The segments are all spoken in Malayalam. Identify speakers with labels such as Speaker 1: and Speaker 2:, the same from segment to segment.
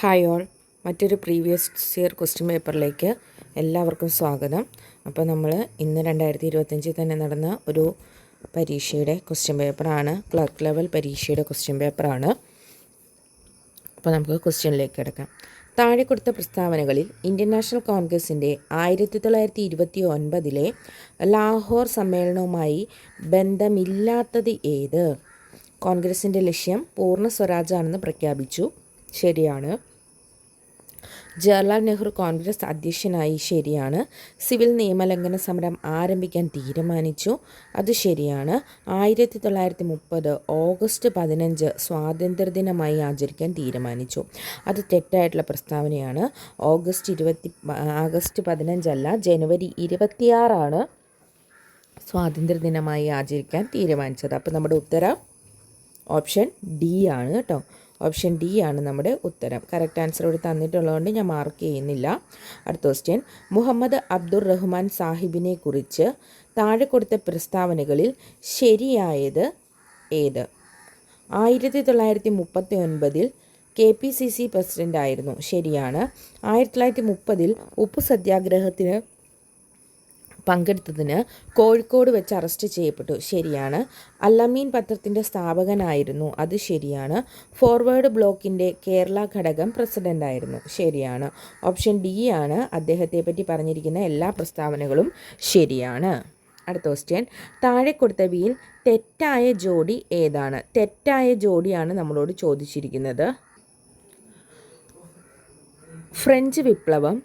Speaker 1: ഹായ് ഓൾ, മറ്റൊരു പ്രീവിയസ് ഇയർ ക്വസ്റ്റ്യൻ പേപ്പറിലേക്ക് എല്ലാവർക്കും സ്വാഗതം. അപ്പോൾ നമ്മൾ ഇന്ന് 2025 തന്നെ നടന്ന ഒരു പരീക്ഷയുടെ ക്വസ്റ്റ്യൻ പേപ്പറാണ്, ക്ലർക്ക് ലെവൽ പരീക്ഷയുടെ ക്വസ്റ്റ്യൻ പേപ്പറാണ്. അപ്പോൾ നമുക്ക് ക്വസ്റ്റ്യനിലേക്ക് കിടക്കാം. താഴെ കൊടുത്ത പ്രസ്താവനകളിൽ ഇന്ത്യൻ നാഷണൽ കോൺഗ്രസിൻ്റെ 1929 ലാഹോർ സമ്മേളനവുമായി ബന്ധമില്ലാത്തത് ഏത്? കോൺഗ്രസിൻ്റെ ലക്ഷ്യം പൂർണ്ണ സ്വരാജാണെന്ന് പ്രഖ്യാപിച്ചു, ശരിയാണ്. ജവഹർലാൽ നെഹ്റു കോൺഗ്രസ് അധ്യക്ഷനായി, ശരിയാണ്. സിവിൽ നിയമലംഘന സമരം ആരംഭിക്കാൻ തീരുമാനിച്ചു, അത് ശരിയാണ്. 1930 ഓഗസ്റ്റ് 15 സ്വാതന്ത്ര്യദിനമായി ആചരിക്കാൻ തീരുമാനിച്ചു, അത് തെറ്റായിട്ടുള്ള പ്രസ്താവനയാണ്. ആഗസ്റ്റ് 15 ജനുവരി 26 സ്വാതന്ത്ര്യദിനമായി ആചരിക്കാൻ തീരുമാനിച്ചത്. അപ്പോൾ നമ്മുടെ ഉത്തരം ഓപ്ഷൻ ഡി ആണ് കേട്ടോ. ഓപ്ഷൻ ഡി ആണ് നമ്മുടെ ഉത്തരം. കറക്റ്റ് ആൻസർ ഇവിടെ തന്നിട്ടുള്ളതുകൊണ്ട് ഞാൻ മാർക്ക് ചെയ്യുന്നില്ല. അടുത്ത ക്വസ്റ്റ്യൻ, മുഹമ്മദ് അബ്ദുർ റഹ്മാൻ സാഹിബിനെ കുറിച്ച് താഴെ കൊടുത്ത പ്രസ്താവനകളിൽ ശരിയായത് ഏത്? 1939 KPCC പ്രസിഡൻ്റായിരുന്നു, ശരിയാണ്. 1930 ഉപ്പു സത്യാഗ്രഹത്തിന് പങ്കെടുത്തതിന് കോഴിക്കോട് വെച്ച് അറസ്റ്റ് ചെയ്യപ്പെട്ടു, ശരിയാണ്. അല്ലമീൻ പത്രത്തിൻ്റെ സ്ഥാപകനായിരുന്നു, അത് ശരിയാണ്. ഫോർവേഡ് ബ്ലോക്കിൻ്റെ കേരള ഘടകം പ്രസിഡൻ്റായിരുന്നു, ശരിയാണ്. ഓപ്ഷൻ ഡി ആണ്. അദ്ദേഹത്തെ പറ്റി പറഞ്ഞിരിക്കുന്ന എല്ലാ പ്രസ്താവനകളും ശരിയാണ്. അടുത്ത ക്വസ്റ്റ്യൻ, താഴെ കൊടുത്തവയിൽ തെറ്റായ ജോഡി ഏതാണ്? തെറ്റായ ജോഡിയാണ് നമ്മളോട് ചോദിച്ചിരിക്കുന്നത്. ഫ്രഞ്ച് വിപ്ലവം,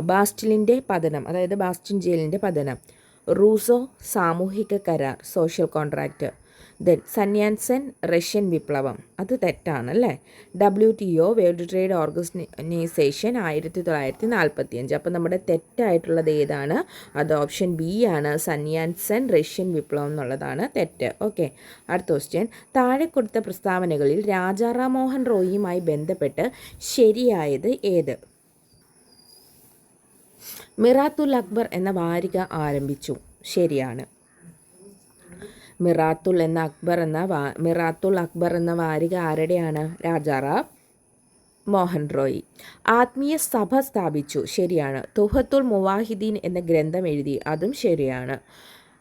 Speaker 1: ബാസ്റ്റിലിൻ്റെ പതനം, അതായത് ബാസ്റ്റിൻ ജയിലിൻ്റെ പതനം, റൂസോ സാമൂഹിക കരാർ, സോഷ്യൽ കോൺട്രാക്റ്റ്, ദെൻ സന്യാൻസൻ റഷ്യൻ വിപ്ലവം, അത് തെറ്റാണല്ലേ. WTO world trade organisation 1945. അപ്പോൾ നമ്മുടെ തെറ്റായിട്ടുള്ളത് ഏതാണ്? അത് ഓപ്ഷൻ ബി ആണ്, സന്യാൻസൻ റഷ്യൻ വിപ്ലവം എന്നുള്ളതാണ് തെറ്റ്. ഓക്കെ, അടുത്ത ക്വസ്റ്റ്യൻ, താഴെ കൊടുത്ത പ്രസ്താവനകളിൽ രാജാറാം മോഹൻ റോയിയുമായി ബന്ധപ്പെട്ട് ശരിയായത് ഏത്? മിറാത്തുൽ അക്ബർ എന്ന വാരിക ആരംഭിച്ചു, ശരിയാണ്. മിറാത്തുൽ അക്ബർ എന്ന വാരിക ആരുടെയാണ്? രാജാറാം മോഹൻ റോയി. ആത്മീയ സഭ സ്ഥാപിച്ചു, ശരിയാണ്. തുഹത്തുൽ മുവാഹിദീൻ എന്ന ഗ്രന്ഥം എഴുതി, അതും ശരിയാണ്.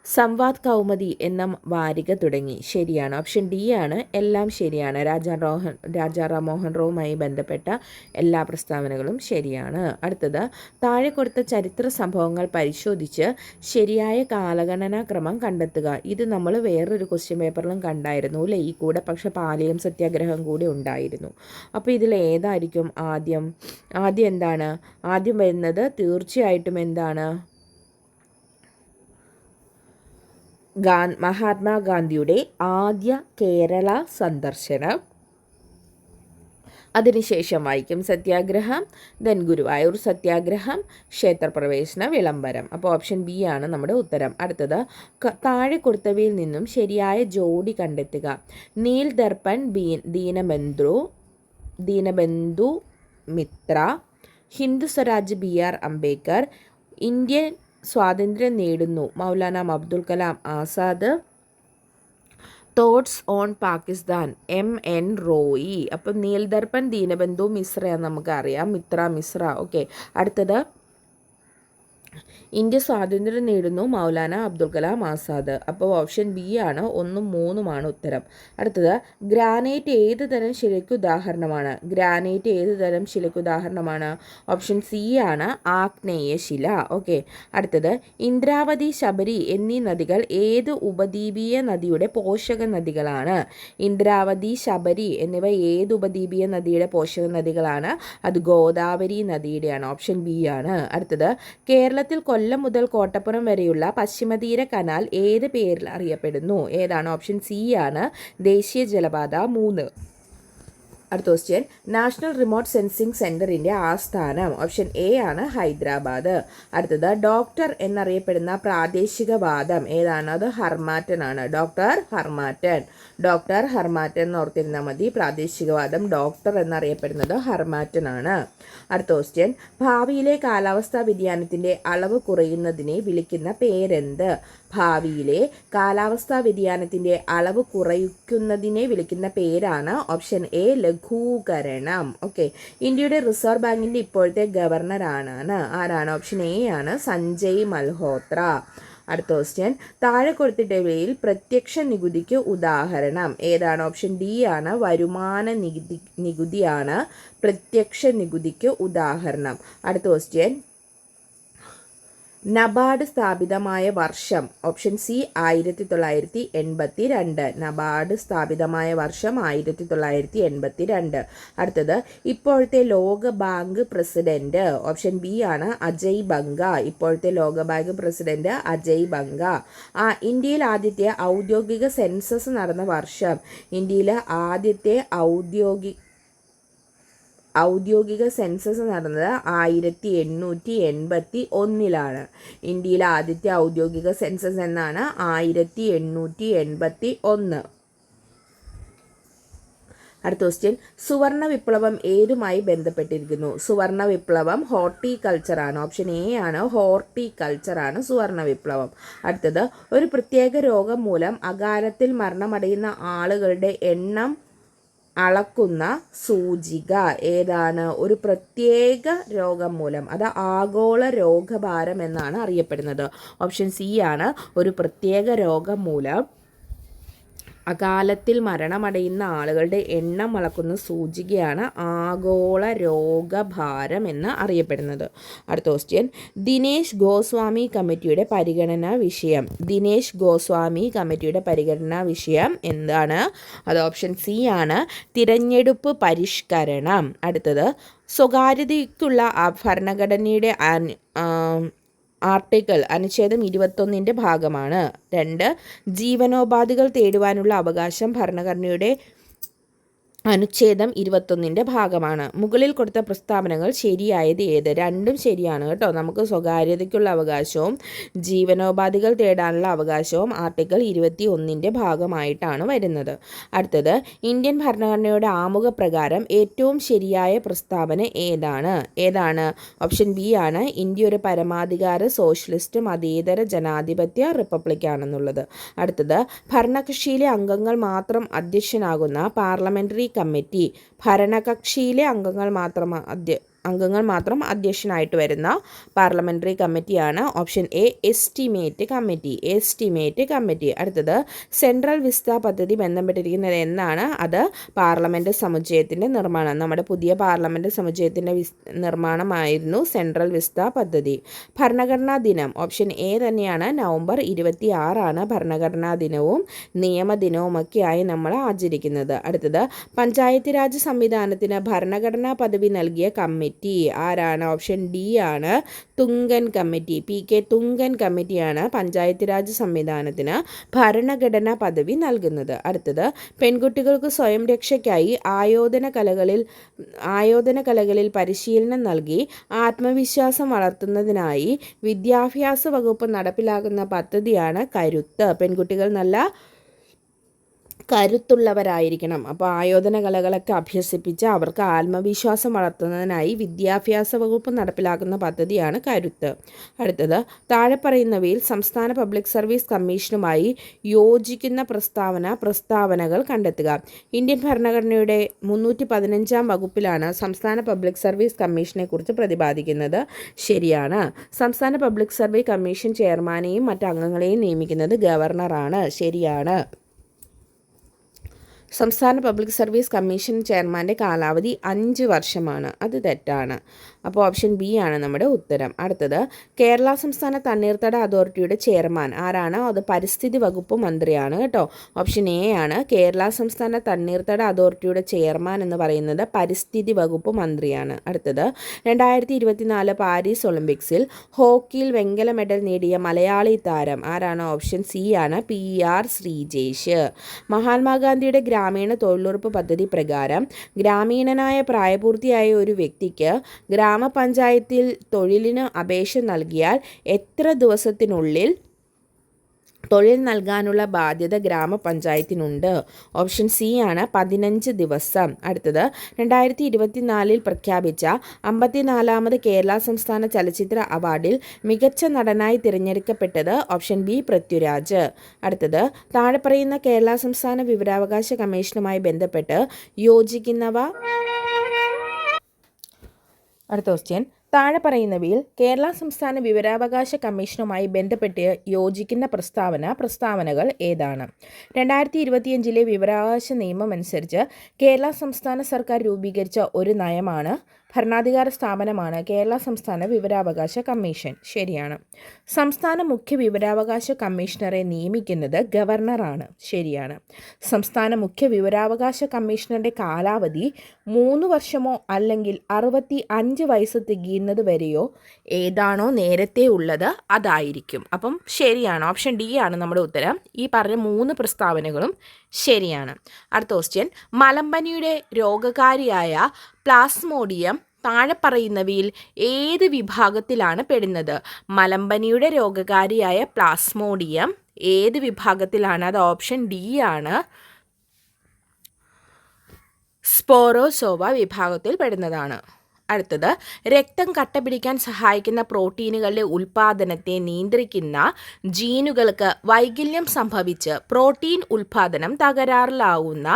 Speaker 1: സംവാദ് കൗമുദി എന്ന വാരിക തുടങ്ങി, ശരിയാണ്. ഓപ്ഷൻ ഡി ആണ്, എല്ലാം ശരിയാണ്. രാജാറാം മോഹൻ റോയുമായി ബന്ധപ്പെട്ട എല്ലാ പ്രസ്താവനകളും ശരിയാണ്. അടുത്തത്, താഴെ കൊടുത്ത ചരിത്ര സംഭവങ്ങൾ പരിശോധിച്ച് ശരിയായ കാലഗണനാ ക്രമം കണ്ടെത്തുക. ഇത് നമ്മൾ വേറൊരു ക്വസ്റ്റ്യൻ പേപ്പറിലും കണ്ടായിരുന്നു അല്ലേ ഈ കൂടെ, പക്ഷെ പാലിയം സത്യാഗ്രഹം കൂടി ഉണ്ടായിരുന്നു. അപ്പോൾ ഇതിൽ ഏതായിരിക്കും ആദ്യം എന്താണ് ആദ്യം വരുന്നത്? തീർച്ചയായിട്ടും എന്താണ്? മഹാത്മാഗാന്ധിയുടെ ആദ്യ കേരള സന്ദർശനം, അതിനുശേഷം വൈക്കം സത്യാഗ്രഹം, ദെൻ ഗുരുവായൂർ സത്യാഗ്രഹം, ക്ഷേത്രപ്രവേശന വിളംബരം. അപ്പോൾ ഓപ്ഷൻ ബി ആണ് നമ്മുടെ ഉത്തരം. അടുത്തത്, താഴെ കൊടുത്തവയിൽ നിന്നും ശരിയായ ജോഡി കണ്ടെത്തുക. നീൽ ദർപ്പൺ ദീനബന്ധു മിത്ര, ഹിന്ദു സ്വരാജ് BR അംബേദ്കർ, ഇന്ത്യൻ സ്വാതന്ത്ര്യം നേടുന്നു Maulana Abdul Kalam Azad, thoughts on Pakistan MN Roy. അപ്പം നീൽ ദർപ്പൺ ദീനബന്ധു മിശ്രയാണ് നമുക്കറിയാം, മിശ്ര. ഓക്കെ, അടുത്തത്, ഇന്ത്യ സ്വാതന്ത്ര്യം നേടുന്നു മൗലാന അബ്ദുൽ കലാം ആസാദ്. അപ്പോൾ ഓപ്ഷൻ ബി ആണ്, 1ഉം 3ഉമാണ് ഉത്തരം. അടുത്തത്, ഗ്രാനൈറ്റ് ഏത് തരം ശിലയ്ക്ക് ഉദാഹരണമാണ്? ഗ്രാനൈറ്റ് ഏത് തരം ശിലയ്ക്ക് ഉദാഹരണമാണ്? ഓപ്ഷൻ സി ആണ്, ആഗ്നേയ ശില. ഓക്കെ, അടുത്തത്, ഇന്ദ്രാവതി, ശബരി എന്നീ നദികൾ ഏത് ഉപദ്വീപീയ നദിയുടെ പോഷക നദികളാണ്? ഇന്ദ്രാവതി, ശബരി എന്നിവ ഏത് ഉപദ്വീപീയ നദിയുടെ പോഷക നദികളാണ്? അത് ഗോദാവരി നദിയുടെയാണ്. ഓപ്ഷൻ ബി ആണ്. അടുത്തത്, കേരളത്തിൽ കൊല്ലം മുതൽ കോട്ടപ്പുറം വരെയുള്ള പശ്ചിമതീര കനാൽ ഏത് പേരിൽ അറിയപ്പെടുന്നു? ഏതാണ്? ഓപ്ഷൻ സി ആണ്, ദേശീയ ജലപാത 3. അടുത്ത ക്വസ്റ്റ്യൻ, നാഷണൽ റിമോട്ട് സെൻസിംഗ് സെൻറ്ററിൻ്റെ ആസ്ഥാനം? ഓപ്ഷൻ എ ആണ്, ഹൈദരാബാദ്. അടുത്തത്, ഡോക്ടർ എന്നറിയപ്പെടുന്ന പ്രാദേശികവാദം ഏതാണ്? അത് ഹർമാറ്റൻ ആണ്. ഡോക്ടർ ഹർമാറ്റൻ എന്ന് ഓർത്തിരുന്നാൽ മതി. പ്രാദേശികവാദം ഡോക്ടർ എന്നറിയപ്പെടുന്നത് ഹർമാറ്റൻ ആണ്. അടുത്ത ക്വസ്റ്റ്യൻ, ഭാവിയിലെ കാലാവസ്ഥാ വ്യതിയാനത്തിൻ്റെ അളവ് കുറയുന്നതിനെ വിളിക്കുന്ന പേരെന്ത്? ഭാവിയിലെ കാലാവസ്ഥാ വ്യതിയാനത്തിൻ്റെ അളവ് കുറയ്ക്കുന്നതിനെ വിളിക്കുന്ന പേരാണ് ഓപ്ഷൻ എ ലഘൂകരണം. ഓക്കെ, ഇന്ത്യയുടെ റിസർവ് ബാങ്കിൻ്റെ ഇപ്പോഴത്തെ ഗവർണറാണ് ആരാണ്? ഓപ്ഷൻ എ ആണ് സഞ്ജയ് മൽഹോത്ര. അടുത്ത ക്വസ്റ്റ്യൻ, താഴെ കൊടുത്തിട്ടവയിൽ പ്രത്യക്ഷ നികുതിക്ക് ഉദാഹരണം ഏതാണ്? ഓപ്ഷൻ ഡി ആണ് വരുമാന നികുതിയാണ് പ്രത്യക്ഷ നികുതിക്ക് ഉദാഹരണം. അടുത്ത ക്വസ്റ്റ്യൻ, നബാർഡ് സ്ഥാപിതമായ വർഷം ഓപ്ഷൻ സി 1982. നബാർഡ് സ്ഥാപിതമായ വർഷം 1982. അടുത്തത്, ഇപ്പോഴത്തെ ലോക ബാങ്ക് പ്രസിഡന്റ് ഓപ്ഷൻ ബി ആണ് അജയ് ബംഗ. ഇപ്പോഴത്തെ ലോക ബാങ്ക് പ്രസിഡന്റ് അജയ് ബംഗ. ഇന്ത്യയിൽ ആദ്യത്തെ ഔദ്യോഗിക സെൻസസ് നടന്ന വർഷം? ഇന്ത്യയിലെ ആദ്യത്തെ ഔദ്യോഗിക സെൻസസ് നടന്നത് 1881. ഇന്ത്യയിലെ ആദ്യത്തെ ഔദ്യോഗിക സെൻസസ് എന്നാണ് 1881. അടുത്ത ക്വസ്റ്റ്യൻ, സുവർണ വിപ്ലവം ഏതുമായി ബന്ധപ്പെട്ടിരിക്കുന്നു? സുവർണ വിപ്ലവം ഹോർട്ടിക്കൾച്ചറാണ്. ഓപ്ഷൻ എ ആണ് ഹോർട്ടിക്കൾച്ചറാണ് സുവർണ വിപ്ലവം. അടുത്തത്, ഒരു പ്രത്യേക രോഗം മൂലം അകാലത്തിൽ മരണമടയുന്ന ആളുകളുടെ എണ്ണം അളക്കുന്ന സൂചിക ഏതാണ്? ഒരു പ്രത്യേക രോഗം മൂലം, അത് ആഗോള രോഗഭാരം എന്നാണ് അറിയപ്പെടുന്നത്. ഓപ്ഷൻ സി ആണ് ഒരു പ്രത്യേക രോഗം മൂലം അകാലത്തിൽ മരണമടയുന്ന ആളുകളുടെ എണ്ണം അളക്കുന്ന സൂചികയാണ് ആഗോള രോഗഭാരം എന്ന് അറിയപ്പെടുന്നത്. അടുത്ത ക്വസ്റ്റ്യൻ, ദിനേശ് ഗോസ്വാമി കമ്മിറ്റിയുടെ പരിഗണനാ വിഷയം? ദിനേശ് ഗോസ്വാമി കമ്മിറ്റിയുടെ പരിഗണനാ വിഷയം എന്താണ്? അത് ഓപ്ഷൻ സി ആണ് തിരഞ്ഞെടുപ്പ് പരിഷ്കരണം. അടുത്തത്, സ്വകാര്യതയ്ക്കുള്ള ഭരണഘടനയുടെ ആർട്ടിക്കിൾ അനുച്ഛേദം 21 ഭാഗമാണ്. 2, ജീവനോപാധികൾ തേടുവാനുള്ള അവകാശം ഭരണഘടനയുടെ അനുച്ഛേദം 21 ഭാഗമാണ്. മുകളിൽ കൊടുത്ത പ്രസ്താവനകൾ ശരിയായത് ഏത്? രണ്ടും ശരിയാണ് കേട്ടോ. നമുക്ക് സ്വകാര്യതയ്ക്കുള്ള അവകാശവും ജീവനോപാധികൾ തേടാനുള്ള അവകാശവും ആർട്ടിക്കിൾ 21 ഭാഗമായിട്ടാണ് വരുന്നത്. അടുത്തത്, ഇന്ത്യൻ ഭരണഘടനയുടെ ആമുഖ പ്രകാരം ഏറ്റവും ശരിയായ പ്രസ്താവന ഏതാണ്? ഓപ്ഷൻ ബി ആണ് ഇന്ത്യ ഒരു പരമാധികാര സോഷ്യലിസ്റ്റ് മതേതര ജനാധിപത്യ റിപ്പബ്ലിക്കാണെന്നുള്ളത്. അടുത്തത്, ഭരണകക്ഷിയിലെ അംഗങ്ങൾ മാത്രം അധ്യക്ഷനാകുന്ന പാർലമെന്ററി കമ്മിറ്റി ഭരണകക്ഷിയിലെ അംഗങ്ങൾ മാത്രം അധ്യക്ഷനായിട്ട് വരുന്ന പാർലമെന്ററി കമ്മിറ്റിയാണ് ഓപ്ഷൻ എ എസ്റ്റിമേറ്റ് കമ്മിറ്റി. അടുത്തത്, സെൻട്രൽ വിസ്ത പദ്ധതി ബന്ധപ്പെട്ടിരിക്കുന്നത് എന്നാണ്? അത് പാർലമെന്റ് സമുച്ചയത്തിൻ്റെ നിർമ്മാണം. നമ്മുടെ പുതിയ പാർലമെന്റ് സമുച്ചയത്തിൻ്റെ നിർമ്മാണമായിരുന്നു സെൻട്രൽ വിസ്ത പദ്ധതി. ഭരണഘടനാ ദിനം ഓപ്ഷൻ എ തന്നെയാണ്. നവംബർ 26 ഭരണഘടനാ ദിനവും നിയമദിനവുമൊക്കെയായി നമ്മൾ ആചരിക്കുന്നത്. അടുത്തത്, പഞ്ചായത്ത് രാജ് സംവിധാനത്തിന് ഭരണഘടനാ പദവി നൽകിയ കമ്മിറ്റി ആരാണ്? ഓപ്ഷൻ ഡി ആണ് തുങ്കൻ കമ്മിറ്റി. PK തുങ്കൻ കമ്മിറ്റിയാണ് പഞ്ചായത്ത് രാജ് സംവിധാനത്തിന് ഭരണഘടനാ പദവി നൽകുന്നത്. അടുത്തത്, പെൺകുട്ടികൾക്ക് സ്വയം രക്ഷയ്ക്കായി ആയോധന കലകളിൽ പരിശീലനം നൽകി ആത്മവിശ്വാസം വളർത്തുന്നതിനായി വിദ്യാഭ്യാസ വകുപ്പ് നടപ്പിലാക്കുന്ന പദ്ധതിയാണ് കരുത്ത്. പെൺകുട്ടികൾ നല്ല കരുത്തുള്ളവരായിരിക്കണം. അപ്പോൾ ആയോധന കലകളൊക്കെ അഭ്യസിപ്പിച്ച് അവർക്ക് ആത്മവിശ്വാസം വളർത്തുന്നതിനായി വിദ്യാഭ്യാസ വകുപ്പ് നടപ്പിലാക്കുന്ന പദ്ധതിയാണ് കരുത്ത്. അടുത്തത്, താഴെ പറയുന്നവയിൽ സംസ്ഥാന പബ്ലിക് സർവീസ് കമ്മീഷനുമായി യോജിക്കുന്ന പ്രസ്താവനകൾ കണ്ടെത്തുക. ഇന്ത്യൻ ഭരണഘടനയുടെ 315 വകുപ്പിലാണ് സംസ്ഥാന പബ്ലിക് സർവീസ് കമ്മീഷനെ കുറിച്ച് പ്രതിപാദിക്കുന്നത്. ശരിയാണ്. സംസ്ഥാന പബ്ലിക് സർവീസ് കമ്മീഷൻ ചെയർമാനെയും മറ്റ് അംഗങ്ങളെയും നിയമിക്കുന്നത് ഗവർണറാണ്. ശരിയാണ്. സംസ്ഥാന പബ്ലിക് സർവീസ് കമ്മീഷൻ ചെയർമാൻ്റെ കാലാവധി 5 വർഷമാണ്. അത് തെറ്റാണ്. അപ്പോൾ ഓപ്ഷൻ ബി ആണ് നമ്മുടെ ഉത്തരം. അടുത്തത്, കേരള സംസ്ഥാന തണ്ണീർത്തട അതോറിറ്റിയുടെ ചെയർമാൻ ആരാണ്? അത് പരിസ്ഥിതി വകുപ്പ് മന്ത്രിയാണ് കേട്ടോ. ഓപ്ഷൻ എ ആണ്. കേരള സംസ്ഥാന തണ്ണീർത്തട അതോറിറ്റിയുടെ ചെയർമാൻ എന്ന് പറയുന്നത് പരിസ്ഥിതി വകുപ്പ് മന്ത്രിയാണ്. അടുത്തത്, 2024 പാരീസ് ഒളിമ്പിക്സിൽ ഹോക്കിയിൽ വെങ്കല മെഡൽ നേടിയ മലയാളി താരം ആരാണ്? ഓപ്ഷൻ സി ആണ് PR ശ്രീജേഷ്. മഹാത്മാഗാന്ധിയുടെ ഗ്രാമീണ തൊഴിലുറപ്പ് പദ്ധതി പ്രകാരം ഗ്രാമീണനായ പ്രായപൂർത്തിയായ ഒരു വ്യക്തിക്ക് ഗ്രാമപഞ്ചായത്തിൽ തൊഴിലിന് അപേക്ഷ നൽകിയാൽ എത്ര ദിവസത്തിനുള്ളിൽ തൊഴിൽ നൽകാനുള്ള ബാധ്യത ഗ്രാമപഞ്ചായത്തിനുണ്ട്. ഓപ്ഷൻ സി ആണ് 15 ദിവസം. അടുത്തത് 2024 പ്രഖ്യാപിച്ച 54ാമത് കേരള സംസ്ഥാന ചലച്ചിത്ര അവാർഡിൽ മികച്ച നടനായി തിരഞ്ഞെടുക്കപ്പെട്ടത് ഓപ്ഷൻ ബി പൃഥ്വിരാജ്. അടുത്തത് താഴെ പറയുന്ന കേരള സംസ്ഥാന വിവരാവകാശ കമ്മീഷനുമായി ബന്ധപ്പെട്ട് യോജിക്കുന്നവ. അടുത്ത ക്വസ്റ്റ്യൻ, താഴെ പറയുന്നവയിൽ കേരള സംസ്ഥാന വിവരാവകാശ കമ്മീഷനുമായി ബന്ധപ്പെട്ട് യോജിക്കുന്ന പ്രസ്താവനകൾ ഏതാണ്? 2025 വിവരാവകാശ നിയമം അനുസരിച്ച് കേരള സംസ്ഥാന സർക്കാർ രൂപീകരിച്ച ഒരു നയമാണ്, ഭരണാധികാര സ്ഥാപനമാണ് കേരള സംസ്ഥാന വിവരാവകാശ കമ്മീഷൻ. ശരിയാണ്. സംസ്ഥാന മുഖ്യ വിവരാവകാശ കമ്മീഷണറെ നിയമിക്കുന്നത് ഗവർണറാണ്. ശരിയാണ്. സംസ്ഥാന മുഖ്യ വിവരാവകാശ കമ്മീഷണറുടെ കാലാവധി 3 വർഷമോ അല്ലെങ്കിൽ 65 വയസ്സ് തികയുന്നത് വരെയോ ഏതാണോ നേരത്തെ ഉള്ളത് അതായിരിക്കും. അപ്പം ശരിയാണ്. ഓപ്ഷൻ ഡി ആണ് നമ്മുടെ ഉത്തരം. ഈ പറഞ്ഞ 3 പ്രസ്താവനകളും ശരിയാണ്. അടുത്ത ക്വസ്റ്റ്യൻ, മലമ്പനിയുടെ രോഗകാരിയായ പ്ലാസ്മോഡിയം താഴെ പറയുന്നവയിൽ ഏത് വിഭാഗത്തിലാണ് പെടുന്നത്? മലമ്പനിയുടെ രോഗകാരിയായ പ്ലാസ്മോഡിയം ഏത് വിഭാഗത്തിലാണ്? അത് ഓപ്ഷൻ ഡി ആണ്, സ്പോറോസോവ വിഭാഗത്തിൽ പെടുന്നതാണ്. അടുത്തത്, രക്തം കട്ടപിടിക്കാൻ സഹായിക്കുന്ന പ്രോട്ടീനുകളുടെ ഉൽപ്പാദനത്തെ നിയന്ത്രിക്കുന്ന ജീനുകൾക്ക് വൈകല്യം സംഭവിച്ച് പ്രോട്ടീൻ ഉൽപ്പാദനം തകരാറിലാവുന്ന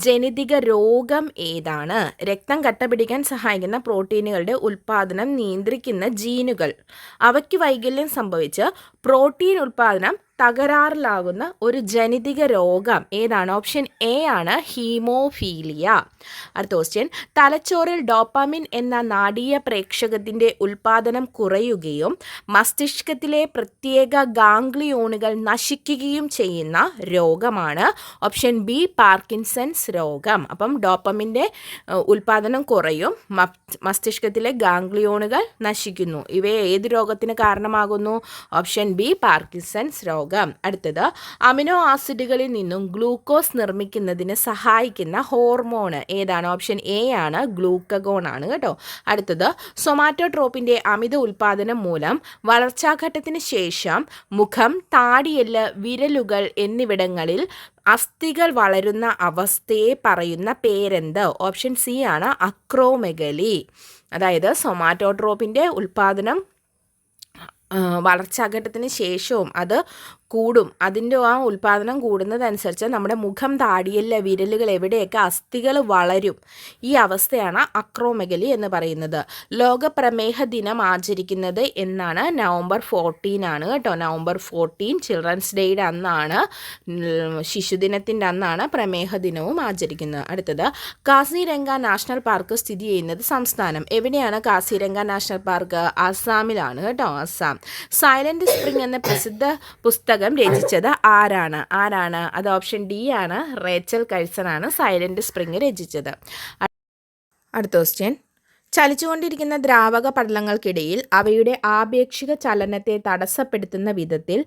Speaker 1: ജനിതക രോഗം ഏതാണ്? രക്തം കട്ടപിടിക്കാൻ സഹായിക്കുന്ന പ്രോട്ടീനുകളുടെ ഉൽപ്പാദനം നിയന്ത്രിക്കുന്ന ജീനുകൾ, അവയ്ക്ക് വൈകല്യം സംഭവിച്ച് പ്രോട്ടീൻ ഉൽപ്പാദനം തകരാറിലാകുന്ന ഒരു ജനിതക രോഗം ഏതാണ്? ഓപ്ഷൻ എ ആണ്, ഹീമോഫീലിയ. അടുത്ത ക്വസ്റ്റ്യൻ, തലച്ചോറിൽ ഡോപ്പാമിൻ എന്ന നാഡീയ പ്രേക്ഷകത്തിൻ്റെ ഉൽപ്പാദനം കുറയുകയും മസ്തിഷ്കത്തിലെ പ്രത്യേക ഗാംഗ്ലിയോണുകൾ നശിക്കുകയും ചെയ്യുന്ന രോഗമാണ്. ഓപ്ഷൻ ബി, പാർക്കിൻസൺസ് രോഗം. അപ്പം ഡോപ്പാമിൻ്റെ ഉൽപ്പാദനം കുറയും, മസ്തിഷ്കത്തിലെ ഗാംഗ്ലിയോണുകൾ നശിക്കുന്നു. ഇവയെ ഏത് രോഗത്തിന് കാരണമാകുന്നു? ഓപ്ഷൻ ബി, പാർക്കിൻസൺസ് രോഗം. അടുത്തത്, അമിനോ ആസിഡുകളിൽ നിന്നും ഗ്ലൂക്കോസ് നിർമ്മിക്കുന്നതിന് സഹായിക്കുന്ന ഹോർമോൺ ഏതാണ്? ഓപ്ഷൻ എ ആണ്, ഗ്ലൂക്കഗോൺ ആണ് കേട്ടോ. അടുത്തത്, സൊമാറ്റോട്രോപ്പിൻ്റെ അമിത ഉൽപ്പാദനം മൂലം വളർച്ചാഘട്ടത്തിന് ശേഷം മുഖം, താടിയെല്ല്, വിരലുകൾ എന്നിവിടങ്ങളിൽ അസ്ഥികൾ വളരുന്ന അവസ്ഥയെ പറയുന്ന പേരെന്ത്? ഓപ്ഷൻ സി ആണ്, അക്രോമെഗലി. അതായത് സൊമാറ്റോട്രോപ്പിൻ്റെ ഉൽപ്പാദനം വളർച്ചാഘട്ടത്തിന് ശേഷവും അത് കൂടും, അതിൻ്റെ ആ ഉൽപ്പാദനം കൂടുന്നതനുസരിച്ച് നമ്മുടെ മുഖം, താടിയെല്ല്, വിരലുകൾ എവിടെയൊക്കെ അസ്ഥികൾ വളരും. ഈ അവസ്ഥയാണ് അക്രോമെഗലി എന്ന് പറയുന്നത്. ലോക പ്രമേഹ ദിനം ആചരിക്കുന്നത് എന്നാണ്? നവംബർ 14 ആണ് കേട്ടോ. നവംബർ 14 ചിൽഡ്രൻസ് ഡേയുടെ അന്നാണ്, ശിശുദിനത്തിൻ്റെ അന്നാണ് പ്രമേഹ ദിനവും ആചരിക്കുന്നത്. അടുത്തത്, കാസിരംഗ നാഷണൽ പാർക്ക് സ്ഥിതി ചെയ്യുന്നത് സംസ്ഥാനം എവിടെയാണ്? കാസിരംഗ നാഷണൽ പാർക്ക് ആസാമിലാണ് കേട്ടോ, ആസാം. സൈലന്റ് സ്പ്രിംഗ് എന്ന പ്രസിദ്ധ പുസ്തകം രചിച്ചത് ആരാണ്? അത് ഓപ്ഷൻ ഡി ആണ്, റേച്ചൽ കഴ്സൺ ആണ് സൈലന്റ് സ്പ്രിംഗ് രചിച്ചത്. അടുത്ത ക്വസ്റ്റ്യൻ, ചലിച്ചുകൊണ്ടിരിക്കുന്ന ദ്രാവക പടലങ്ങൾക്കിടയിൽ അവയുടെ ആപേക്ഷിക ചലനത്തെ തടസ്സപ്പെടുത്തുന്ന വിധത്തിൽ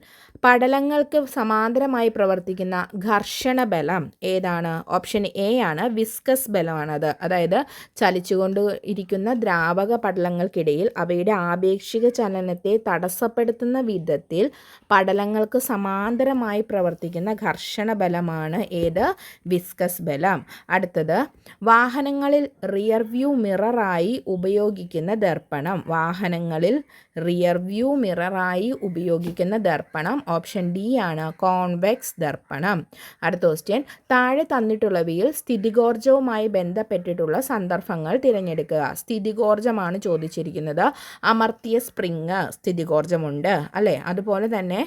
Speaker 1: പടലങ്ങൾക്ക് സമാന്തരമായി പ്രവർത്തിക്കുന്ന ഘർഷണ ബലം ഏതാണ്? ഓപ്ഷൻ എ ആണ്, വിസ്കസ് ബലമാണത്. അതായത് ചലിച്ചുകൊണ്ട് ഇരിക്കുന്ന ദ്രാവക പടലങ്ങൾക്കിടയിൽ അവയുടെ ആപേക്ഷിക ചലനത്തെ തടസ്സപ്പെടുത്തുന്ന വിധത്തിൽ പടലങ്ങൾക്ക് സമാന്തരമായി പ്രവർത്തിക്കുന്ന ഘർഷണ ബലമാണ് ഏത്? വിസ്കസ് ബലം. അടുത്തത്, വാഹനങ്ങളിൽ റിയർ വ്യൂ മിററായി ഉപയോഗിക്കുന്ന ദർപ്പണം. വാഹനങ്ങളിൽ റിയർ വ്യൂ മിററായി ഉപയോഗിക്കുന്ന ദർപ്പണം ഓപ്ഷൻ ഡി ആണ്, കോൺവെക്സ് ദർപ്പണം. അടുത്ത ക്വസ്റ്റ്യൻ, താഴെ തന്നിട്ടുള്ളവയിൽ സ്ഥിതികോർജവുമായി ബന്ധപ്പെട്ടിട്ടുള്ള സന്ദർഭങ്ങൾ തിരഞ്ഞെടുക്കുക. സ്ഥിതികോർജമാണ് ചോദിച്ചിരിക്കുന്നത്. അമർത്തിയ സ്പ്രിങ് സ്ഥിതികോർജമുണ്ട് അല്ലേ? അതുപോലെ തന്നെ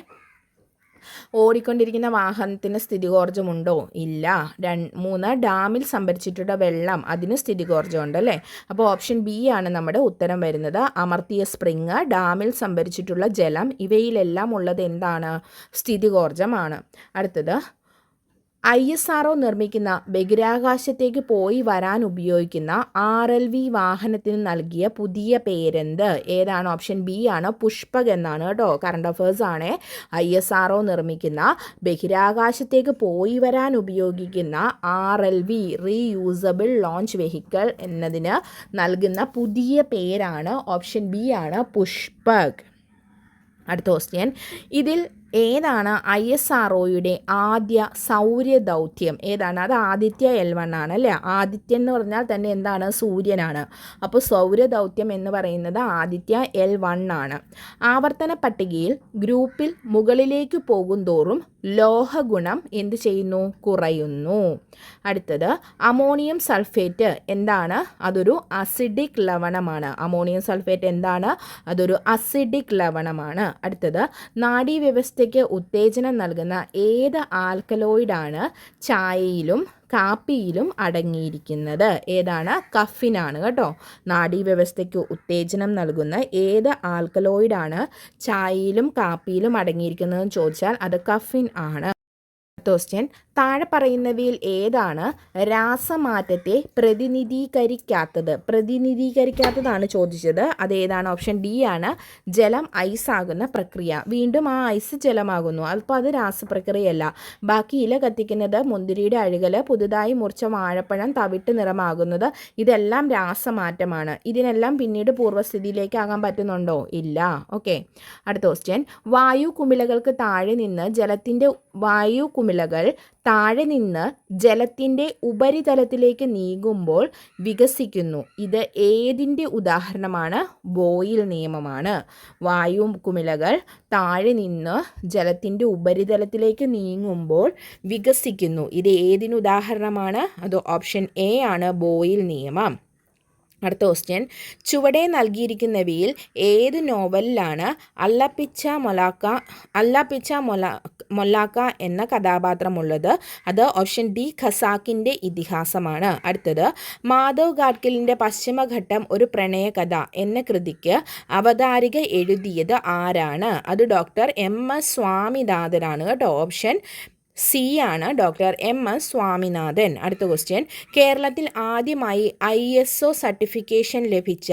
Speaker 1: ഓടിക്കൊണ്ടിരിക്കുന്ന വാഹനത്തിന് സ്ഥിതികോർജ്ജമുണ്ടോ? ഇല്ല. 3 ഡാമിൽ സംഭരിച്ചിട്ടുള്ള വെള്ളം, അതിന് സ്ഥിതികോർജ്ജമുണ്ട് അല്ലേ? അപ്പോൾ ഓപ്ഷൻ ബി ആണ് നമ്മുടെ ഉത്തരം വരുന്നത്. അമർത്തിയ സ്പ്രിങ്, ഡാമിൽ സംഭരിച്ചിട്ടുള്ള ജലം, ഇവയിലെല്ലാം ഉള്ളത് എന്താണ്? സ്ഥിതികോർജ്ജമാണ്. അടുത്തത്, ISRO നിർമ്മിക്കുന്ന ബഹിരാകാശത്തേക്ക് പോയി വരാൻ ഉപയോഗിക്കുന്ന RLV വാഹനത്തിന് നൽകിയ പുതിയ പേരെന്ത്? ഏതാണ്? ഓപ്ഷൻ ബി ആണ്, പുഷ്പക് എന്നാണ് കേട്ടോ. കറണ്ട് അഫേഴ്സ് ആണ്. ISRO നിർമ്മിക്കുന്ന ബഹിരാകാശത്തേക്ക് പോയി വരാൻ ഉപയോഗിക്കുന്ന RLV റീയൂസബിൾ ലോഞ്ച് വെഹിക്കിൾ എന്നതിന് നൽകുന്ന പുതിയ പേരാണ് ഓപ്ഷൻ ബി ആണ്, പുഷ്പക്. അടുത്ത ക്വസ്റ്റ്യൻ, ഇതിൽ ഏതാണ് ISROയുടെ ആദ്യ സൗരദൗത്യം? ഏതാണ്? അത് ആദിത്യ L1 ആണ് അല്ലേ? ആദിത്യൻ എന്ന് പറഞ്ഞാൽ തന്നെ എന്താണ്? സൂര്യനാണ്. അപ്പോൾ സൗരദൗത്യം എന്ന് പറയുന്നത് ആദിത്യ L1 ആണ്. ആവർത്തന പട്ടികയിൽ ഗ്രൂപ്പിൽ മുകളിലേക്ക് പോകുന്തോറും ലോഹഗുണം എന്ത് ചെയ്യുന്നു? കുറയുന്നു. അടുത്തത് അമോണിയം സൾഫേറ്റ് എന്താണ്? അതൊരു അസിഡിക് ലവണമാണ്. അമോണിയം സൾഫേറ്റ് എന്താണ്? അതൊരു അസിഡിക് ലവണമാണ്. അടുത്തത് നാഡീവ്യവസ്ഥയ്ക്ക് ഉത്തേജനം നൽകുന്ന ഏത് ആൽക്കലോയിഡാണ് ചായയിലും കാപ്പിയിലും അടങ്ങിയിരിക്കുന്നത്? ഏതാണ്? കഫിനാണ് കേട്ടോ. നാഡീവ്യവസ്ഥയ്ക്ക് ഉത്തേജനം നൽകുന്ന ഏത് ആൽക്കലോയിഡാണ് ചായയിലും കാപ്പിയിലും അടങ്ങിയിരിക്കുന്നതെന്ന് ചോദിച്ചാൽ അത് കഫിൻ ആണ്. ക്വസ്റ്റ്യൻ, താഴെ പറയുന്നവയിൽ ഏതാണ് രാസമാറ്റത്തെ പ്രതിനിധീകരിക്കാത്തതാണ് ചോദിച്ചത്. അതേതാണ്? ഓപ്ഷൻ ഡി ആണ്. ജലം ഐസാകുന്ന പ്രക്രിയ. വീണ്ടും ആ ഐസ് ജലമാകുന്നു. അപ്പോൾ അത് രാസപ്രക്രിയയല്ല. ബാക്കി ഇല കത്തിക്കുന്നത്, മുന്തിരിയുടെ അഴുകൽ, പുതുതായി മുറിച്ച വാഴപ്പഴം തവിട്ട് നിറമാകുന്നത്, ഇതെല്ലാം രാസമാറ്റമാണ്. ഇതിനെല്ലാം പിന്നീട് പൂർവ്വസ്ഥിതിയിലേക്കാകാൻ പറ്റുന്നുണ്ടോ? ഇല്ല. ഓക്കെ. അടുത്ത ക്വസ്റ്റ്യൻ, വായു കുമിളകൾക്ക് താഴെ നിന്ന് ജലത്തിൻ്റെ ഉപരിതലത്തിലേക്ക് നീങ്ങുമ്പോൾ വികസിക്കുന്നു. ഇത് ഏതിൻ്റെ ഉദാഹരണമാണ്? ബോയിൽ നിയമമാണ്. വായു കുമിളകൾ താഴെ നിന്ന് ജലത്തിൻ്റെ ഉപരിതലത്തിലേക്ക് നീങ്ങുമ്പോൾ വികസിക്കുന്നു. ഇത് ഏതിന് ഉദാഹരണമാണ്? അത് ഓപ്ഷൻ എ ആണ്, ബോയിൽ നിയമം. അടുത്ത ക്വസ്റ്റ്യൻ, ചുവടെ നൽകിയിരിക്കുന്നവയിൽ ഏത് നോവലിലാണ് അല്ലപ്പിച്ച മൊല്ലാക്ക എന്ന കഥാപാത്രമുള്ളത്? അത് ഓപ്ഷൻ ഡി, ഖസാക്കിൻ്റെ ഇതിഹാസമാണ്. അടുത്തത്, മാധവ് ഗാഡ്ഗിലിൻ്റെ പശ്ചിമഘട്ടം ഒരു പ്രണയകഥ എന്ന കൃതിക്ക് അവതാരിക എഴുതിയത് ആരാണ്? അത് ഡോക്ടർ MS സ്വാമിനാഥനാണ് കേട്ടോ. ഓപ്ഷൻ സി ആണ്, ഡോക്ടർ MS സ്വാമിനാഥൻ. അടുത്ത ക്വസ്റ്റ്യൻ, കേരളത്തിൽ ആദ്യമായി ISO സർട്ടിഫിക്കേഷൻ ലഭിച്ച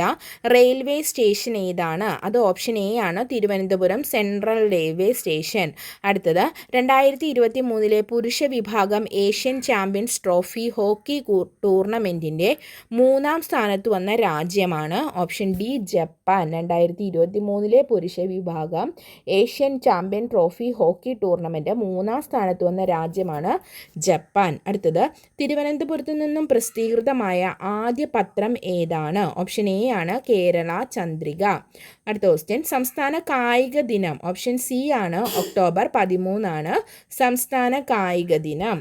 Speaker 1: റെയിൽവേ സ്റ്റേഷൻ ഏതാണ്? അത് ഓപ്ഷൻ എ ആണ്, തിരുവനന്തപുരം സെൻട്രൽ റെയിൽവേ സ്റ്റേഷൻ. അടുത്തത്, 2023 പുരുഷ വിഭാഗം ഏഷ്യൻ ചാമ്പ്യൻസ് ട്രോഫി ഹോക്കി ടൂർണമെൻറ്റിൻ്റെ 3ാം സ്ഥാനത്ത് വന്ന രാജ്യമാണ്? Option D, Japan. 2023 പുരുഷ വിഭാഗം Asian champion trophy hockey tournament 3ാം സ്ഥാനത്ത് വന്ന രാജ്യമാണ് ജപ്പാൻ. അടുത്തത്, തിരുവനന്തപുരത്ത് നിന്നും പ്രസിദ്ധീകൃതമായ ആദ്യ പത്രം ഏതാണ്? ഓപ്ഷൻ എ ആണ്, കേരള ചന്ദ്രിക. അടുത്ത ക്വസ്റ്റ്യൻ, സംസ്ഥാന കായിക ദിനം. ഓപ്ഷൻ സി ആണ്, ഒക്ടോബർ 13 ആണ് സംസ്ഥാന കായിക ദിനം.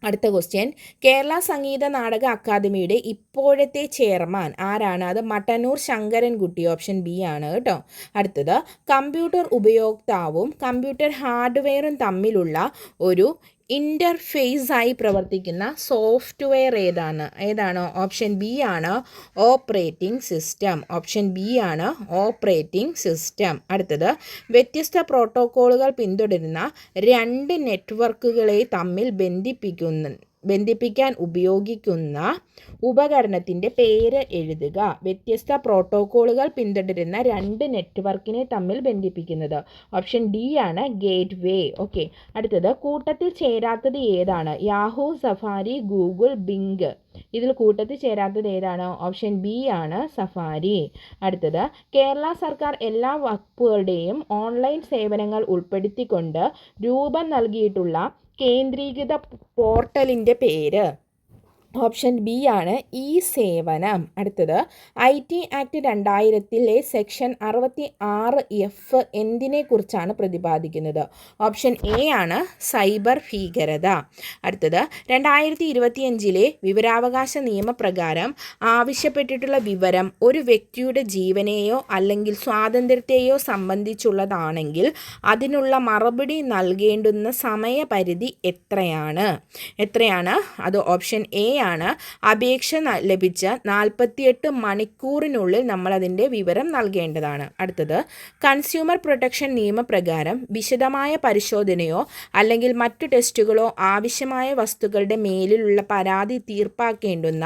Speaker 1: അടുത്ത ക്വസ്റ്റ്യൻ, കേരള സംഗീത നാടക അക്കാദമിയുടെ ഇപ്പോഴത്തെ ചെയർമാൻ ആരാണ്? അത് മട്ടന്നൂർ ശങ്കരൻകുട്ടി. ഓപ്ഷൻ ബി ആണ് കേട്ടോ. അടുത്തത്, കമ്പ്യൂട്ടർ ഉപയോക്താവും കമ്പ്യൂട്ടർ ഹാർഡ്വെയറും തമ്മിലുള്ള ഒരു ഇൻ്റർഫേസായി പ്രവർത്തിക്കുന്ന സോഫ്റ്റ്വെയർ ഏതാണ്? ഓപ്ഷൻ ബി ആണ്, ഓപ്പറേറ്റിംഗ് സിസ്റ്റം. ഓപ്ഷൻ ബി ആണ്, ഓപ്പറേറ്റിംഗ് സിസ്റ്റം. അടുത്തത്, വ്യത്യസ്ത പ്രോട്ടോക്കോളുകൾ പിന്തുടരുന്ന 2 നെറ്റ്വർക്കുകളെ തമ്മിൽ ബന്ധിപ്പിക്കാൻ ഉപയോഗിക്കുന്ന ഉപകരണത്തിൻ്റെ പേര് എഴുതുക. വ്യത്യസ്ത പ്രോട്ടോക്കോളുകൾ പിന്തുടരുന്ന 2 നെറ്റ്വർക്കിനെ തമ്മിൽ ബന്ധിപ്പിക്കുന്നത്. ഓപ്ഷൻ ഡി ആണ്, ഗേറ്റ് വേ. ഓക്കെ. അടുത്തത്, കൂട്ടത്തിൽ ചേരാത്തത് ഏതാണ്? Yahoo, Safari, Google, Bing. ഇതിൽ കൂട്ടത്തിൽ ചേരാത്തത് ഏതാണ്? ഓപ്ഷൻ ബി ആണ്, സഫാരി. അടുത്തത്, കേരള സർക്കാർ എല്ലാ വകുപ്പുകളുടെയും ഓൺലൈൻ സേവനങ്ങൾ ഉൾപ്പെടുത്തിക്കൊണ്ട് രൂപം നൽകിയിട്ടുള്ള കേന്ദ്രീകൃത പോർട്ടലിൻ്റെ പേര്? ഓപ്ഷൻ ബി ആണ്, ഇ സേവനം. അടുത്തത്, IT ആക്ട് 2000 സെക്ഷൻ 66F എന്തിനെ കുറിച്ചാണ് പ്രതിപാദിക്കുന്നത്? ഓപ്ഷൻ എ ആണ്, സൈബർ ഭീകരത. അടുത്തത്, 2025 വിവരാവകാശ നിയമപ്രകാരം ആവശ്യപ്പെട്ടിട്ടുള്ള വിവരം ഒരു വ്യക്തിയുടെ ജീവനെയോ അല്ലെങ്കിൽ സ്വാതന്ത്ര്യത്തെയോ സംബന്ധിച്ചുള്ളതാണെങ്കിൽ അതിനുള്ള മറുപടി നൽകേണ്ടുന്ന സമയപരിധി എത്രയാണ്? അത് ഓപ്ഷൻ എ ആണ്, അപേക്ഷ ലഭിച്ച 48 മണിക്കൂറിനുള്ളിൽ നമ്മളതിൻ്റെ വിവരം നൽകേണ്ടതാണ്. അടുത്തത്, കൺസ്യൂമർ പ്രൊട്ടക്ഷൻ നിയമപ്രകാരം വിശദമായ പരിശോധനയോ അല്ലെങ്കിൽ മറ്റു ടെസ്റ്റുകളോ ആവശ്യമായ വസ്തുക്കളുടെ മേലിലുള്ള പരാതി തീർപ്പാക്കേണ്ടുന്ന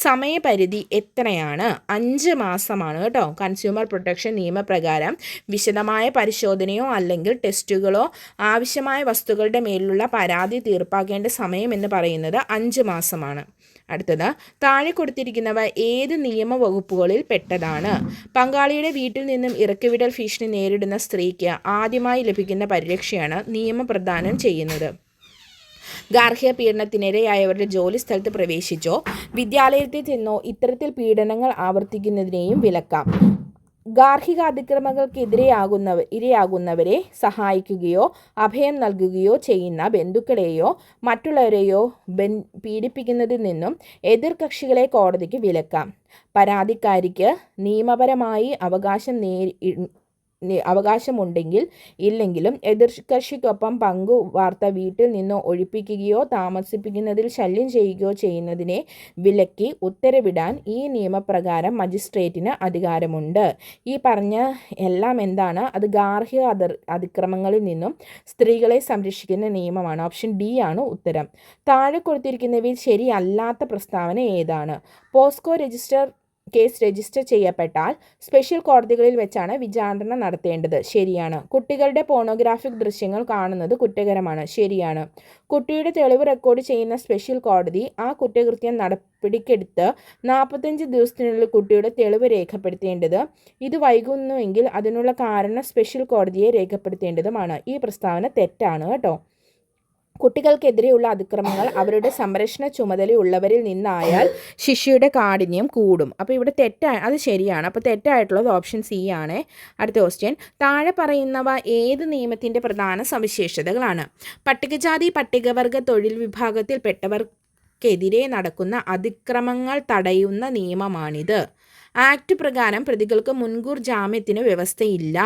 Speaker 1: സമയപരിധി എത്രയാണ്? 5 മാസമാണ് കേട്ടോ. കൺസ്യൂമർ പ്രൊട്ടക്ഷൻ നിയമപ്രകാരം വിശദമായ പരിശോധനയോ അല്ലെങ്കിൽ ടെസ്റ്റുകളോ ആവശ്യമായ വസ്തുക്കളുടെ മേലിലുള്ള പരാതി തീർപ്പാക്കേണ്ട സമയം എന്ന് പറയുന്നത് 5 മാസമാണ്. അടുത്തത്, താഴെ കൊടുത്തിരിക്കുന്നവ ഏത് നിയമവകുപ്പുകളിൽ പെട്ടതാണ്? പങ്കാളിയുടെ വീട്ടിൽ നിന്നും ഇറക്കിവിടൽ ഭീഷണി നേരിടുന്ന സ്ത്രീക്ക് ആദ്യമായി ലഭിക്കുന്ന പരിരക്ഷയാണ് നിയമം പ്രദാനം ചെയ്യുന്നത്. ഗാർഹിക പീഡനത്തിനിരയായവരുടെ ജോലി സ്ഥലത്ത് പ്രവേശിച്ചോ വിദ്യാലയത്തിൽ ചെന്നോ ഇത്തരത്തിൽ പീഡനങ്ങൾ ആവർത്തിക്കുന്നതിനെയും വിലക്കാം. ഗാർഹിക ഇരയാകുന്നവരെ സഹായിക്കുകയോ അഭയം നൽകുകയോ ചെയ്യുന്ന ബന്ധുക്കളെയോ മറ്റുള്ളവരെയോ പീഡിപ്പിക്കുന്നതിൽ നിന്നും എതിർകക്ഷികളെ കോടതിക്ക് വിലക്കാം. പരാതിക്കാരിക്ക് നിയമപരമായി അവകാശമുണ്ടെങ്കിൽ ഇല്ലെങ്കിലും എതിർകക്ഷിക്കൊപ്പം വാർത്ത വീട്ടിൽ നിന്നോ ഒഴിപ്പിക്കുകയോ താമസിപ്പിക്കുന്നതിൽ ശല്യം ചെയ്യുകയോ ചെയ്യുന്നതിനെ വിലക്കി ഉത്തരവിടാൻ ഈ നിയമപ്രകാരം മജിസ്ട്രേറ്റിന് അധികാരമുണ്ട്. ഈ പറഞ്ഞ എല്ലാം എന്താണ്? അത് ഗാർഹിക അതിക്രമങ്ങളിൽ നിന്നും സ്ത്രീകളെ സംരക്ഷിക്കുന്ന നിയമമാണ്. ഓപ്ഷൻ ഡി ആണ് ഉത്തരം. താഴെ കൊടുത്തിരിക്കുന്നവയിൽ ശരിയല്ലാത്ത പ്രസ്താവന ഏതാണ്? പോസ്കോ കേസ് രജിസ്റ്റർ ചെയ്യപ്പെട്ടാൽ സ്പെഷ്യൽ കോടതികളിൽ വെച്ചാണ് വിചാരണ നടത്തേണ്ടത്. ശരിയാണ്. കുട്ടികളുടെ പോണോഗ്രാഫിക് ദൃശ്യങ്ങൾ കാണുന്നത് കുറ്റകരമാണ്. ശരിയാണ്. കുട്ടിയുടെ തെളിവ് റെക്കോർഡ് ചെയ്യുന്ന സ്പെഷ്യൽ കോടതി ആ കുറ്റകൃത്യം നടപടിക്കെടുത്ത് 45 ദിവസത്തിനുള്ളിൽ കുട്ടിയുടെ തെളിവ് രേഖപ്പെടുത്തേണ്ടത്. ഇത് വൈകുന്നുവെങ്കിൽ അതിനുള്ള കാരണം സ്പെഷ്യൽ കോടതിയെ രേഖപ്പെടുത്തേണ്ടതുമാണ്. ഈ പ്രസ്താവന തെറ്റാണ് കേട്ടോ. കുട്ടികൾക്കെതിരെയുള്ള അതിക്രമങ്ങൾ അവരുടെ സംരക്ഷണ ചുമതലയുള്ളവരിൽ നിന്നായാൽ ശിക്ഷയുടെ കാഠിന്യം കൂടും. അപ്പോൾ ഇവിടെ അത് ശരിയാണ്. അപ്പോൾ തെറ്റായിട്ടുള്ളത് ഓപ്ഷൻ സി ആണ്. അടുത്ത ക്വസ്റ്റ്യൻ, താഴെ പറയുന്നവ ഏത് നിയമത്തിൻ്റെ പ്രധാന സവിശേഷതകളാണ്? പട്ടികജാതി പട്ടികവർഗ തൊഴിൽ വിഭാഗത്തിൽപ്പെട്ടവർക്കെതിരെ നടക്കുന്ന അതിക്രമങ്ങൾ തടയുന്ന നിയമമാണിത്. ആക്ട് പ്രകാരം പ്രതികൾക്ക് മുൻകൂർ ജാമ്യത്തിന് വ്യവസ്ഥയില്ല.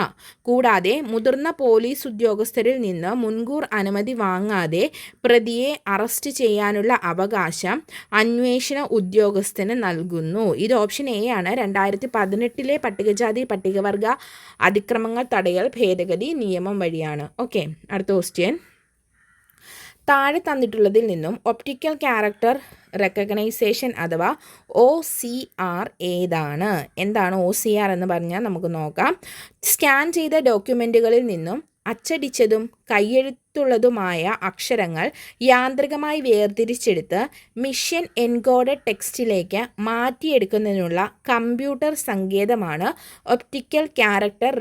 Speaker 1: കൂടാതെ മുതിർന്ന പോലീസ് ഉദ്യോഗസ്ഥരിൽ നിന്ന് മുൻകൂർ അനുമതി വാങ്ങാതെ പ്രതിയെ അറസ്റ്റ് ചെയ്യാനുള്ള അവകാശം അന്വേഷണ ഉദ്യോഗസ്ഥന് നൽകുന്നു. ഇത് ഓപ്ഷൻ എ ആണ്. 2018 പട്ടികജാതി പട്ടികവർഗ അതിക്രമങ്ങൾ തടയൽ ഭേദഗതി നിയമം വഴിയാണ്. ഓക്കെ, അടുത്ത ക്വസ്റ്റ്യൻ, താഴെ തന്നിട്ടുള്ളതിൽ നിന്നും ഒപ്റ്റിക്കൽ ക്യാരക്ടർ റെക്കഗ്നൈസേഷൻ അഥവാ OCR ഏതാണ്? എന്താണ് OCR എന്ന് പറഞ്ഞാൽ നമുക്ക് നോക്കാം. സ്കാൻ ചെയ്ത ഡോക്യുമെൻറ്റുകളിൽ നിന്നും അച്ചടിച്ചതും കൈയെഴുത്തുള്ളതുമായ അക്ഷരങ്ങൾ യാന്ത്രികമായി വേർതിരിച്ചെടുത്ത് മിഷൻ എൻകോഡഡ് ടെക്സ്റ്റിലേക്ക് മാറ്റിയെടുക്കുന്നതിനുള്ള കമ്പ്യൂട്ടർ സങ്കേതമാണ് ഒപ്റ്റിക്കൽ ക്യാരക്ടർ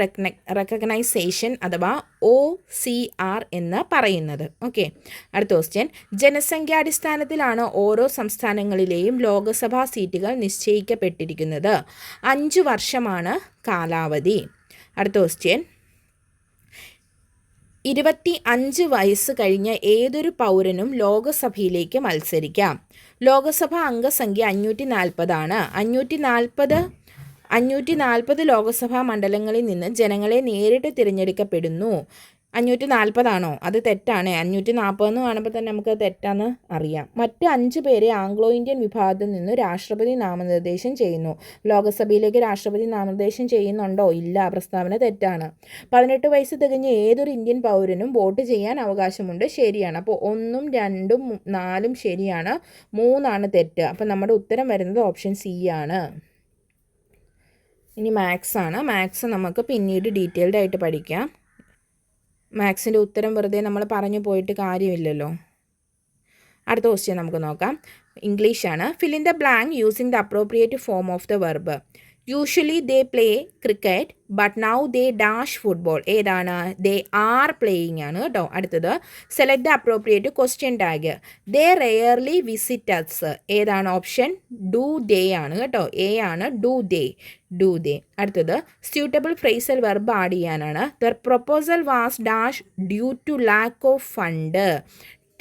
Speaker 1: റെക്കഗ്നൈസേഷൻ അഥവാ OCR എന്ന് പറയുന്നത്. ഓക്കെ, അടുത്ത ക്വസ്റ്റ്യൻ, ജനസംഖ്യാടിസ്ഥാനത്തിലാണ് ഓരോ സംസ്ഥാനങ്ങളിലെയും ലോക്സഭാ സീറ്റുകൾ നിശ്ചയിക്കപ്പെട്ടിരിക്കുന്നത്. 5 വർഷമാണ് കാലാവധി. അടുത്ത ക്വസ്റ്റ്യൻ, 25 വയസ്സ് കഴിഞ്ഞ ഏതൊരു പൗരനും ലോകസഭയിലേക്ക് മത്സരിക്കാം. ലോകസഭാ അംഗസംഖ്യ 540 ആണ്. 540 ലോകസഭാ മണ്ഡലങ്ങളിൽ നിന്ന് ജനങ്ങളെ നേരിട്ട് തിരഞ്ഞെടുക്കപ്പെടുന്നു. 540 ആണോ? അത് തെറ്റാണ്. 540 എന്ന് കാണുമ്പോൾ തന്നെ നമുക്ക് തെറ്റാന്ന് അറിയാം. മറ്റ് 5 പേരെ ആംഗ്ലോ ഇന്ത്യൻ വിഭാഗത്തിൽ നിന്ന് രാഷ്ട്രപതി നാമനിർദ്ദേശം ചെയ്യുന്നു. ലോകസഭയിലേക്ക് രാഷ്ട്രപതി നാമനിർദ്ദേശം ചെയ്യുന്നുണ്ടോ? ഇല്ല. പ്രസ്താവന തെറ്റാണ്. 18 വയസ്സ് തികഞ്ഞ ഏതൊരു ഇന്ത്യൻ പൗരനും വോട്ട് ചെയ്യാൻ അവകാശമുണ്ട്. ശരിയാണ്. അപ്പോൾ 1, 2, 4 ശരിയാണ്, 3 തെറ്റ്. അപ്പോൾ നമ്മുടെ ഉത്തരം വരുന്നത് ഓപ്ഷൻ സി ആണ്. ഇനി മാത്സ് ആണ്. മാത്സ് നമുക്ക് പിന്നീട് ഡീറ്റെയിൽഡ് ആയിട്ട് പഠിക്കാം. മാത്സിൻ്റെ ഉത്തരം വെറുതെ നമ്മൾ പറഞ്ഞു പോയിട്ട് കാര്യമില്ലല്ലോ. അടുത്ത ക്വസ്റ്റ്യൻ നമുക്ക് നോക്കാം. ഇംഗ്ലീഷാണ്. Fill in the blank using the appropriate form of the verb. Usually they play cricket but now they dash football. ഏതാണ്? ദേ ആർ പ്ലേയിങ് ആണ് കേട്ടോ. അടുത്തത്, select the appropriate question tag. They rarely visit us. ഏതാണ്? ഓപ്ഷൻ ഡു ദേ ആണ് കേട്ടോ. എ ആണ്. Do they. അടുത്തത്, സ്യൂട്ടബിൾ ഫ്രേസൽ വെർബ് ആഡ് ചെയ്യാനാണ്. The proposal was dash due to lack of fund.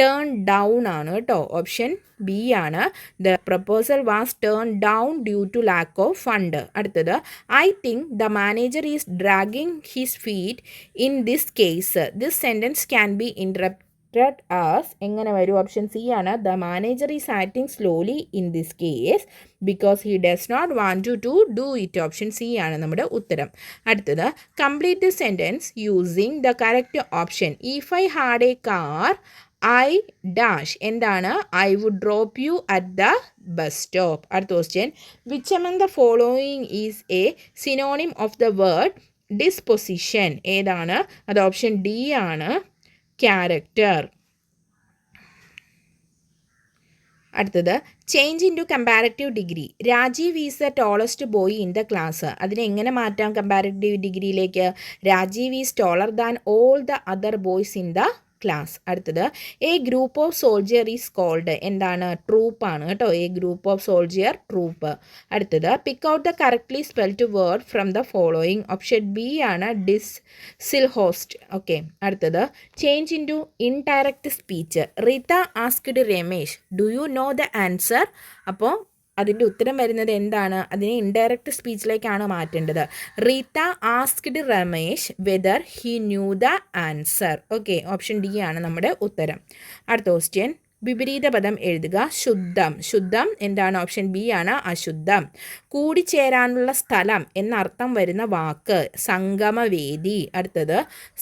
Speaker 1: Turn down ആണ് കേട്ടോ. ഓപ്ഷൻ ബി ആണ്. The proposal was turn down due to lack of fund. അടുത്തത്, I think the manager is dragging his feet in this case. This sentence can be interpreted as. എങ്ങനെ വരും? ഓപ്ഷൻ സി ആണ്. The manager is acting slowly in this case because he does not want to do it. Option C ആണ് നമ്മുടെ ഉത്തരം. അടുത്തത്, complete the sentence using the correct option. If I had a car I dash. എന്താണ്? I would drop you at the bus stop. അടുത്ത question, which among the following is a synonym of the word disposition. ഏതാണ്? അത് ഓപ്ഷൻ ഡി ആണ്. ക്യാരക്ടർ. അടുത്തത് change in to comparative degree. Rajeev is the tallest boy in the class. അതിനെ എങ്ങനെ മാറ്റാം കമ്പാരറ്റീവ് ഡിഗ്രിയിലേക്ക്? Rajeev is taller than all the other boys in the class. അടുത്തത് a group of soldier is called. എന്താണ്? ട്രൂപ്പാണ് കേട്ടോ. A group of soldier troop. അടുത്തത് pick out the correctly spelled word from the following. Option B ആണ് ഡിസിൽഹോസ്റ്റ്. ഓക്കെ. അടുത്തത് change in to indirect speech. Reetha asked Ramesh do you know the answer. അപ്പോൾ അതിൻ്റെ ഉത്തരം വരുന്നത് എന്താണ്? അതിനെ ഇൻഡയറക്റ്റ് സ്പീച്ചിലേക്കാണ് മാറ്റേണ്ടത്. Reetha asked Ramesh whether he knew the answer. Okay, option D ആണ് നമ്മുടെ ഉത്തരം. അടുത്ത ക്വസ്റ്റ്യൻ, വിപരീത പദം എഴുതുക. ശുദ്ധം. ശുദ്ധം എന്താണ്? ഓപ്ഷൻ ബി ആണ് അശുദ്ധം. കൂടിച്ചേരാനുള്ള സ്ഥലം എന്നർത്ഥം വരുന്ന വാക്ക് സംഗമവേദി. അടുത്തത്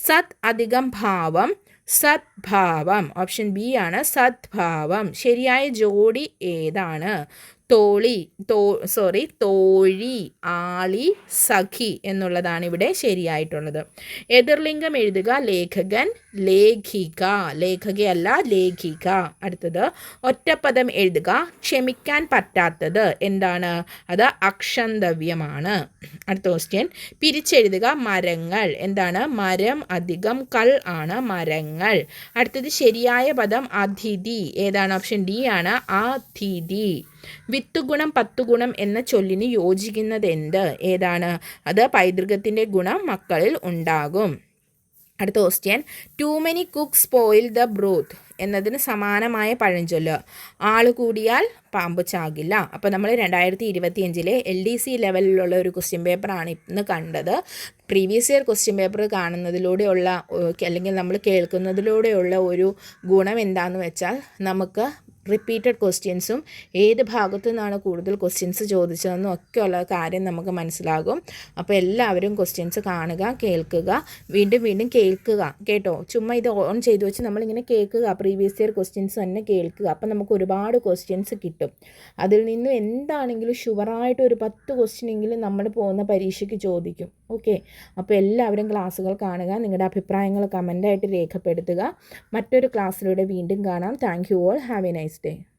Speaker 1: സത് അധികം ഭാവം സദ്ഭാവം. ഓപ്ഷൻ ബി ആണ് സദ്ഭാവം. ശരിയായ ജോഡി ഏതാണ്? തോഴി, ആളി, സഖി എന്നുള്ളതാണ് ഇവിടെ ശരിയായിട്ടുള്ളത്. എതിർലിംഗം എഴുതുക. ലേഖകൻ, ലേഖിക. ലേഖകയല്ല, ലേഖിക. അടുത്തത് ഒറ്റപ്പദം എഴുതുക. ക്ഷമിക്കാൻ പറ്റാത്തത് എന്താണ്? അത് അക്ഷന്തവ്യമാണ്. അടുത്ത ക്വസ്റ്റ്യൻ, പിരിച്ചെഴുതുക. മരങ്ങൾ. എന്താണ്? മരം അധികം കൾ ആണ് മരങ്ങൾ. അടുത്തത് ശരിയായ പദം അതിഥി. ഏതാണ്? ഓപ്ഷൻ ഡി ആണ് അതിഥി. വിത്തുഗുണം പത്തുഗുണം എന്ന ചൊല്ലിന് യോജിക്കുന്നത് എന്ത്? ഏതാണ്? അത് പൈതൃകത്തിൻ്റെ ഗുണം മക്കളിൽ ഉണ്ടാകും. അടുത്ത question, too many cooks spoil the broth എന്നതിന് സമാനമായ പഴഞ്ചൊല്ല്. ആൾ കൂടിയാൽ പാമ്പ് ചാകില്ല. അപ്പോൾ നമ്മൾ 2025 LDC ലെവലിലുള്ള ഒരു ക്വസ്റ്റ്യൻ പേപ്പറാണ് ഇന്ന് കണ്ടത്. പ്രീവിയസ് ഇയർ ക്വസ്റ്റ്യൻ പേപ്പർ കാണുന്നതിലൂടെയുള്ള അല്ലെങ്കിൽ നമ്മൾ കേൾക്കുന്നതിലൂടെയുള്ള ഒരു ഗുണം എന്താണെന്ന് വെച്ചാൽ നമുക്ക് റിപ്പീറ്റഡ് ക്വസ്റ്റ്യൻസും ഏത് ഭാഗത്തു നിന്നാണ് കൂടുതൽ ക്വസ്റ്റ്യൻസ് ചോദിച്ചതെന്നും ഒക്കെയുള്ള കാര്യം നമുക്ക് മനസ്സിലാകും. അപ്പോൾ എല്ലാവരും ക്വസ്റ്റ്യൻസ് കാണുക, കേൾക്കുക, വീണ്ടും വീണ്ടും കേൾക്കുക കേട്ടോ. ചുമ്മാ ഇത് ഓൺ ചെയ്ത് വെച്ച് നമ്മളിങ്ങനെ കേൾക്കുക, പ്രീവിയസ് ഇയർ ക്വസ്റ്റ്യൻസ് തന്നെ കേൾക്കുക. അപ്പം നമുക്ക് ഒരുപാട് ക്വസ്റ്റ്യൻസ് കിട്ടും. അതിൽ നിന്നും എന്താണെങ്കിലും ഷുവറായിട്ട് ഒരു 10 ക്വസ്റ്റ്യനെങ്കിലും നമ്മൾ പോകുന്ന പരീക്ഷയ്ക്ക് ചോദിക്കും. ഓക്കെ, അപ്പോൾ എല്ലാവരും ക്ലാസ്സുകൾ കാണുക, നിങ്ങളുടെ അഭിപ്രായങ്ങൾ കമൻ്റായിട്ട് രേഖപ്പെടുത്തുക. മറ്റൊരു ക്ലാസ്സിലൂടെ വീണ്ടും കാണാം. Thank you all. Have A nice day.